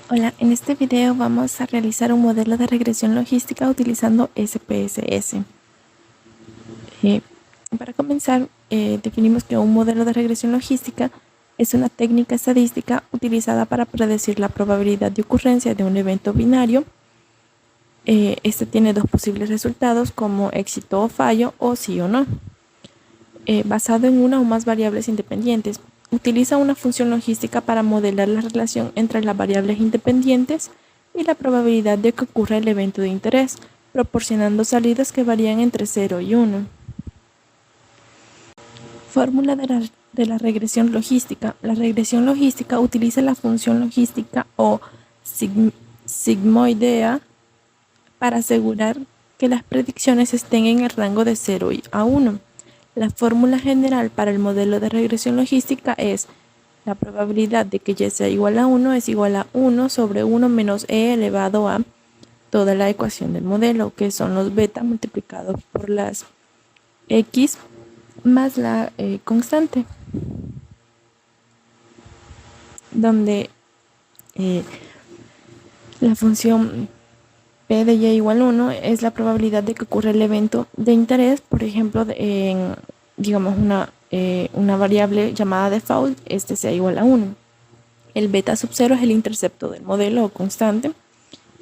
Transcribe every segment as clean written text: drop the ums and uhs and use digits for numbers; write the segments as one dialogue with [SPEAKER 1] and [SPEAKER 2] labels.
[SPEAKER 1] Hola, en este video vamos a realizar un modelo de regresión logística utilizando SPSS. Para comenzar, definimos que un modelo de regresión logística es una técnica estadística utilizada para predecir la probabilidad de ocurrencia de un evento binario. Este tiene dos posibles resultados como éxito o fallo o sí o no, basado en una o más variables independientes. Utiliza una función logística para modelar la relación entre las variables independientes y la probabilidad de que ocurra el evento de interés, proporcionando salidas que varían entre 0 y 1. Fórmula de la regresión logística. La regresión logística utiliza la función logística o sigmoidea para asegurar que las predicciones estén en el rango de 0 a 1. La fórmula general para el modelo de regresión logística es la probabilidad de que y sea igual a 1 es igual a 1 sobre 1 menos e elevado a toda la ecuación del modelo, que son los beta multiplicados por las x más la constante, donde la función p de y igual a 1 es la probabilidad de que ocurra el evento de interés, por ejemplo, digamos una variable llamada default, sea igual a 1. El beta sub 0 es el intercepto del modelo o constante,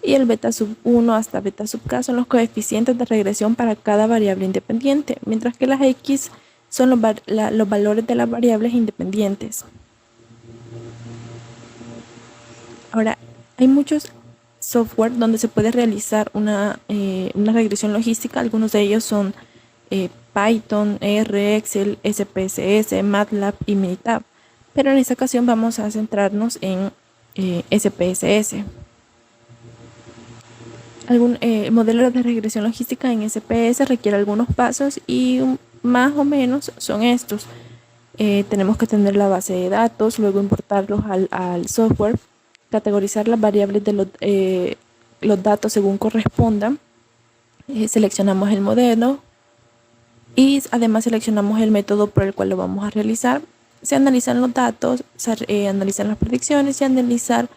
[SPEAKER 1] y el beta sub 1 hasta beta sub k son los coeficientes de regresión para cada variable independiente, mientras que las x son los valores de las variables independientes. Ahora, hay muchos software donde se puede realizar una regresión logística. Algunos de ellos son Python, R, Excel, SPSS, MATLAB y Minitab. Pero en esta ocasión vamos a centrarnos en SPSS. El modelo de regresión logística en SPS requiere algunos pasos y más o menos son estos. Tenemos que tener la base de datos, luego importarlos al software, categorizar las variables de los datos según correspondan, seleccionamos el modelo y además seleccionamos el método por el cual lo vamos a realizar. Se analizan los datos, se analizan las predicciones y analizar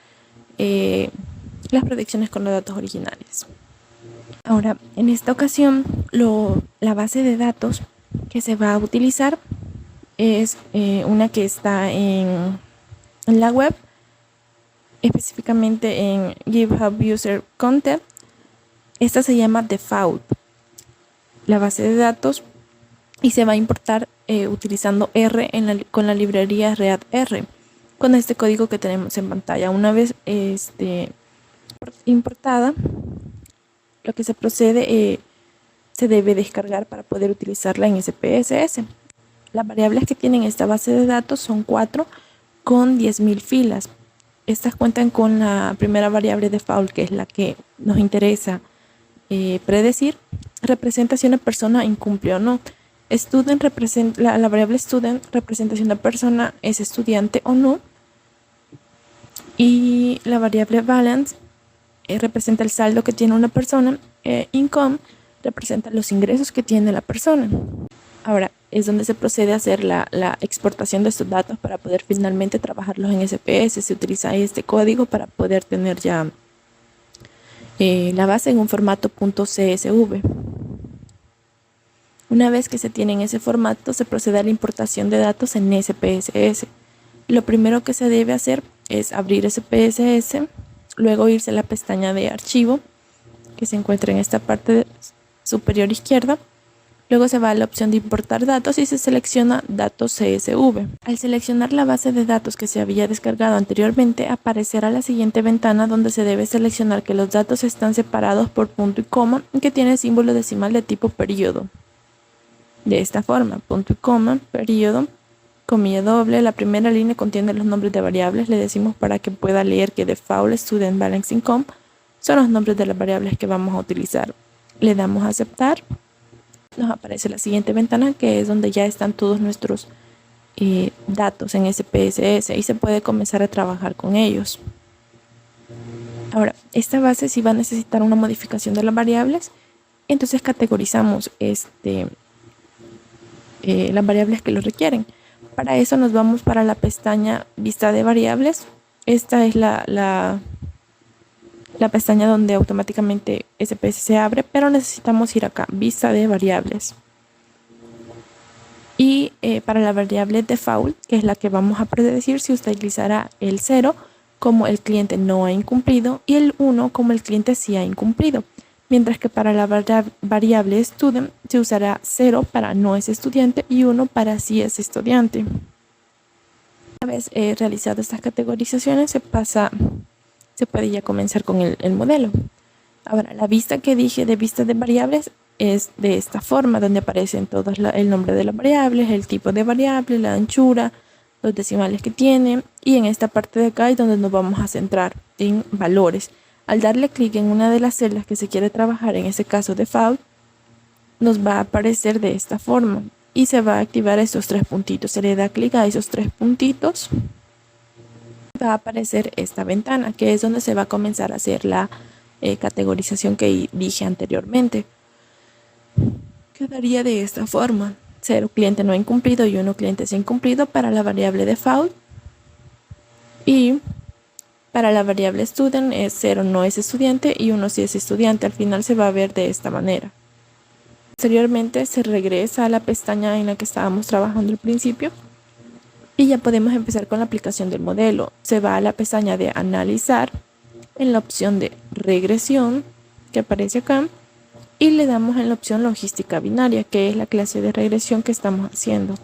[SPEAKER 1] las predicciones con los datos originales. Ahora, en esta ocasión, la base de datos que se va a utilizar es una que está en la web, específicamente en GitHub User Content. Esta se llama Default, la base de datos, y se va a importar utilizando R con la librería ReadR, con este código que tenemos en pantalla. Una vez importada, lo que se procede se debe descargar para poder utilizarla en SPSS. Las variables que tienen esta base de datos son 4 con 10.000 filas. Estas cuentan con la primera variable default, que es la que nos interesa predecir. Representa si una persona incumple o no. La variable student representa si una persona es estudiante o no. Y la variable balance representa el saldo que tiene una persona. Income representa los ingresos que tiene la persona. Ahora es donde se procede a hacer la exportación de estos datos para poder finalmente trabajarlos en SPS. Se utiliza este código para poder tener ya la base en un formato .csv. Una vez que se tiene en ese formato, se procede a la importación de datos en SPSS. Lo primero que se debe hacer es abrir SPSS, luego irse a la pestaña de archivo, que se encuentra en esta parte superior izquierda. Luego se va a la opción de importar datos y se selecciona datos CSV. Al seleccionar la base de datos que se había descargado anteriormente, aparecerá la siguiente ventana donde se debe seleccionar que los datos están separados por punto y coma y que tiene símbolo decimal de tipo periodo. De esta forma, punto y coma, periodo, comilla doble, la primera línea contiene los nombres de variables. Le decimos para que pueda leer que default, student, balance, income son los nombres de las variables que vamos a utilizar. Le damos a aceptar. Nos aparece la siguiente ventana, que es donde ya están todos nuestros datos en SPSS y se puede comenzar a trabajar con ellos. Ahora, esta base sí va a necesitar una modificación de las variables, entonces categorizamos las variables que lo requieren. Para eso nos vamos para la pestaña vista de variables. Esta es la la pestaña donde automáticamente SPS se abre, pero necesitamos ir acá, vista de variables. Y para la variable default, que es la que vamos a predecir, se utilizará el 0 como el cliente no ha incumplido y el 1 como el cliente sí ha incumplido. Mientras que para la variable student se usará 0 para no es estudiante y 1 para sí es estudiante. Una vez realizado estas categorizaciones, se puede ya comenzar con el modelo. Ahora, la vista que dije de vista de variables es de esta forma, donde aparecen todos el nombre de las variables, el tipo de variable, la anchura, los decimales que tiene, y en esta parte de acá es donde nos vamos a centrar en valores. Al darle clic en una de las celdas que se quiere trabajar, en este caso default, nos va a aparecer de esta forma y se va a activar estos 3 puntitos. Se le da clic a esos 3 puntitos, va a aparecer esta ventana, que es donde se va a comenzar a hacer la categorización que dije anteriormente. Quedaría de esta forma: 0 cliente no incumplido y 1 cliente sí incumplido para la variable default, y para la variable student es 0 no es estudiante y 1 sí es estudiante. Al final se va a ver de esta manera. Posteriormente se regresa a la pestaña en la que estábamos trabajando al principio y ya podemos empezar con la aplicación del modelo. Se va a la pestaña de analizar, en la opción de regresión que aparece acá, y le damos en la opción logística binaria, que es la clase de regresión que estamos haciendo.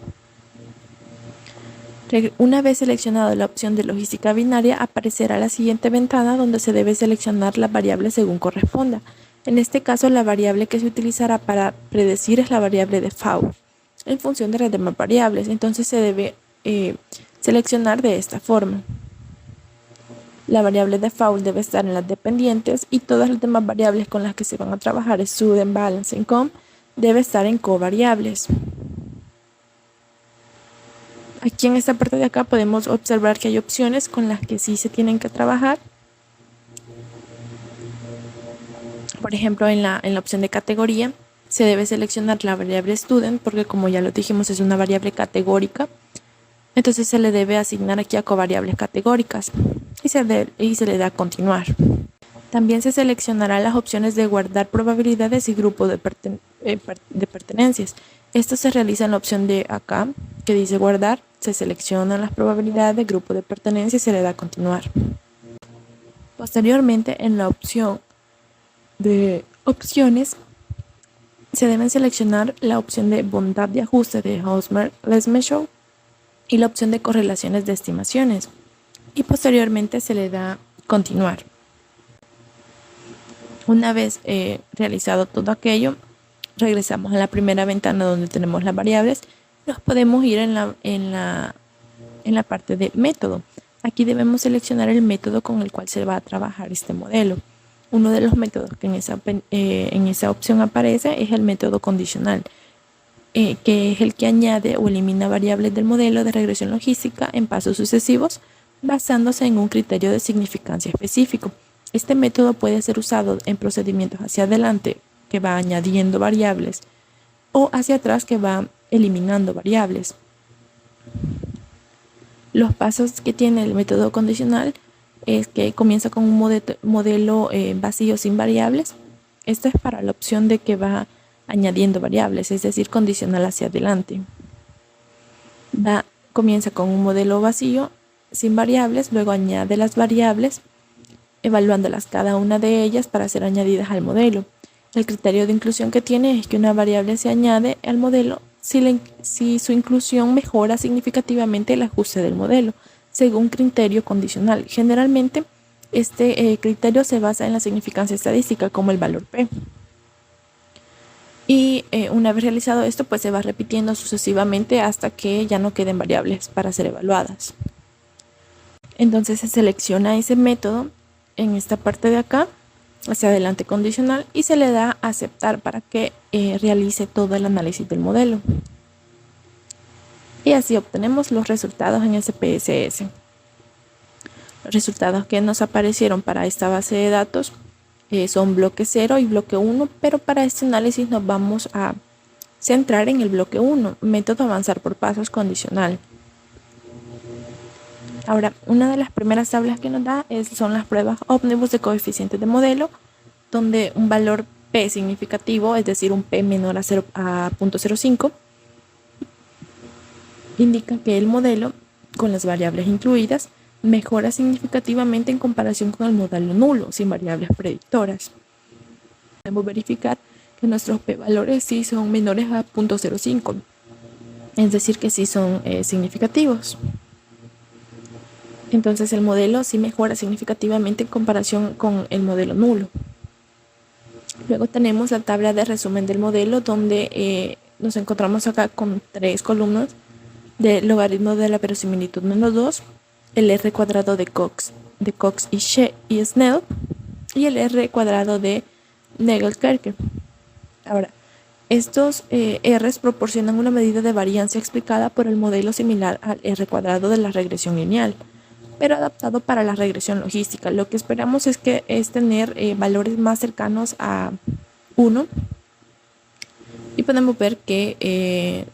[SPEAKER 1] Una vez seleccionada la opción de logística binaria, aparecerá la siguiente ventana donde se debe seleccionar la variable según corresponda. En este caso, la variable que se utilizará para predecir es la variable default, en función de las demás variables. Entonces se debe seleccionar de esta forma. La variable default debe estar en las dependientes y todas las demás variables con las que se van a trabajar, student, balance, income, debe estar en covariables. Aquí en esta parte de acá podemos observar que hay opciones con las que sí se tienen que trabajar. Por ejemplo, en la opción de categoría se debe seleccionar la variable student porque, como ya lo dijimos, es una variable categórica. Entonces se le debe asignar aquí a covariables categóricas y se le da a continuar. También se seleccionará las opciones de guardar probabilidades y grupo de pertenencias. Esto se realiza en la opción de acá que dice guardar. Se seleccionan las probabilidades de grupo de pertenencia y se le da a continuar. Posteriormente, en la opción de opciones, se deben seleccionar la opción de bondad de ajuste de Hausmer-Lesmechow y la opción de correlaciones de estimaciones. Y posteriormente se le da continuar. Una vez realizado todo aquello, regresamos a la primera ventana donde tenemos las variables. Nos podemos ir en la parte de método. Aquí debemos seleccionar el método con el cual se va a trabajar este modelo. Uno de los métodos que en esa opción aparece es el método condicional, que es el que añade o elimina variables del modelo de regresión logística en pasos sucesivos basándose en un criterio de significancia específico. Este método puede ser usado en procedimientos hacia adelante, que va añadiendo variables, o hacia atrás, que va eliminando variables. Los pasos que tiene el método condicional es que comienza con un modelo vacío sin variables. Esto es para la opción de que va añadiendo variables, es decir, condicional hacia adelante. Comienza con un modelo vacío sin variables, luego añade las variables, evaluándolas cada una de ellas para ser añadidas al modelo. El criterio de inclusión que tiene es que una variable se añade al modelo si su inclusión mejora significativamente el ajuste del modelo, según criterio condicional. Generalmente, este criterio se basa en la significancia estadística, como el valor P. Y una vez realizado esto, pues se va repitiendo sucesivamente hasta que ya no queden variables para ser evaluadas. Entonces se selecciona ese método en esta parte de acá, hacia adelante condicional, y se le da a aceptar para que realice todo el análisis del modelo. Y así obtenemos los resultados en SPSS. Los resultados que nos aparecieron para esta base de datos son bloque 0 y bloque 1, pero para este análisis nos vamos a centrar en el bloque 1, método avanzar por pasos condicional. Ahora, una de las primeras tablas que nos da son las pruebas ómnibus de coeficientes de modelo, donde un valor P significativo, es decir, un P menor a 0.05, indica que el modelo, con las variables incluidas, mejora significativamente en comparación con el modelo nulo, sin variables predictoras. Podemos verificar que nuestros p-valores sí son menores a 0.05, es decir, que sí son significativos. Entonces el modelo sí mejora significativamente en comparación con el modelo nulo. Luego tenemos la tabla de resumen del modelo, donde nos encontramos acá con 3 columnas de logaritmo de la verosimilitud menos 2, el r cuadrado de Cox y Snell, y el r cuadrado de Nagelkerke. Ahora, estos r's proporcionan una medida de varianza explicada por el modelo similar al r cuadrado de la regresión lineal, pero adaptado para la regresión logística. Lo que esperamos es tener valores más cercanos a 1, y podemos ver que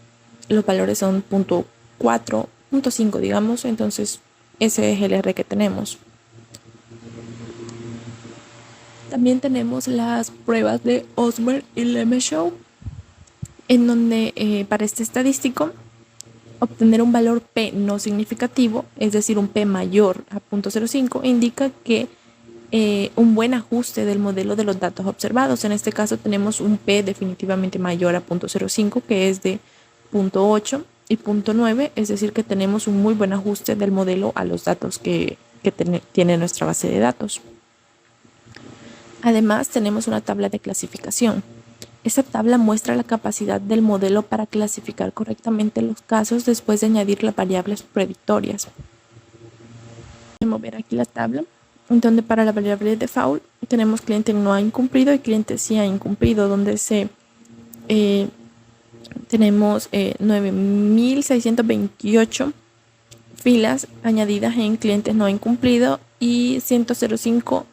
[SPEAKER 1] los valores son 0.4, 0.5, digamos. Entonces ese es el R que tenemos. También tenemos las pruebas de Osmer y Lemeshow, en donde para este estadístico, obtener un valor P no significativo, es decir, un P mayor a 0.05, indica que un buen ajuste del modelo de los datos observados. En este caso tenemos un P definitivamente mayor a 0.05, que es de 0.8 y 0.9, es decir, que tenemos un muy buen ajuste del modelo a los datos que tiene nuestra base de datos. Además, tenemos una tabla de clasificación. Esta tabla muestra la capacidad del modelo para clasificar correctamente los casos después de añadir las variables predictorias. Podemos ver aquí la tabla, donde para la variable de default tenemos cliente no ha incumplido y cliente sí ha incumplido, donde tenemos 9.628 filas añadidas en clientes no ha incumplido y 105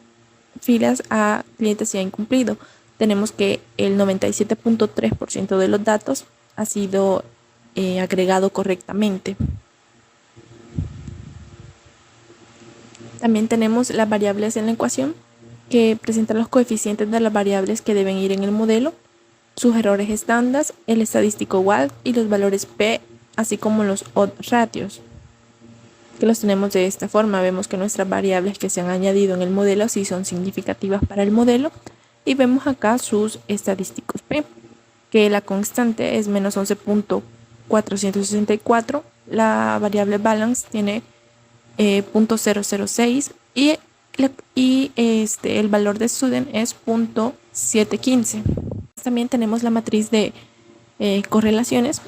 [SPEAKER 1] filas a clientes sí ha incumplido. Tenemos que el 97.3% de los datos ha sido agregado correctamente. También tenemos las variables en la ecuación, que presentan los coeficientes de las variables que deben ir en el modelo, sus errores estándar, el estadístico WALT y los valores P, así como los odd ratios, que los tenemos de esta forma. Vemos que nuestras variables que se han añadido en el modelo sí son significativas para el modelo, y vemos acá sus estadísticos P, que la constante es menos 11.464, la variable balance tiene 0.006 y el valor de student es 0.715. También tenemos la matriz de correlaciones.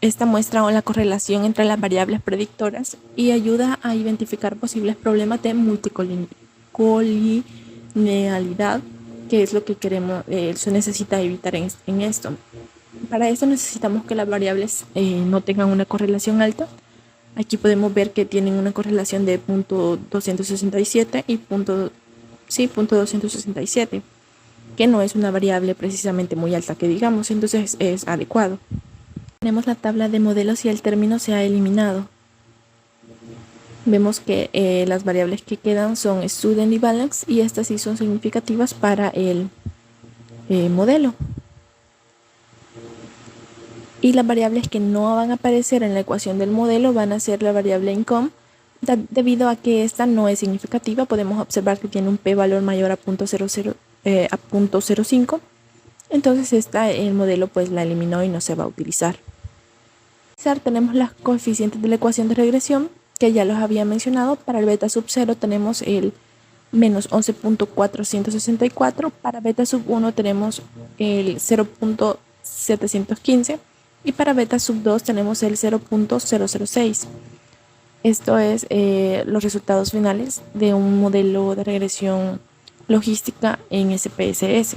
[SPEAKER 1] Esta muestra la correlación entre las variables predictoras y ayuda a identificar posibles problemas de multicolinealidad, que es lo que se necesita evitar en esto. Para eso necesitamos que las variables no tengan una correlación alta. Aquí podemos ver que tienen una correlación de 0.267 y 0.267, que no es una variable precisamente muy alta que digamos, entonces es adecuado. Tenemos la tabla de modelos y el término se ha eliminado. Vemos que las variables que quedan son student y balance, y estas sí son significativas para el modelo. Y las variables que no van a aparecer en la ecuación del modelo van a ser la variable income. Debido a que esta no es significativa, podemos observar que tiene un p-valor mayor a 0.05. Entonces el modelo pues la eliminó y no se va a utilizar. Tenemos los coeficientes de la ecuación de regresión, que ya los había mencionado. Para el beta sub 0 tenemos el menos 11.464, para beta sub 1 tenemos el 0.715 y para beta sub 2 tenemos el 0.006. Esto es los resultados finales de un modelo de regresión logística en SPSS.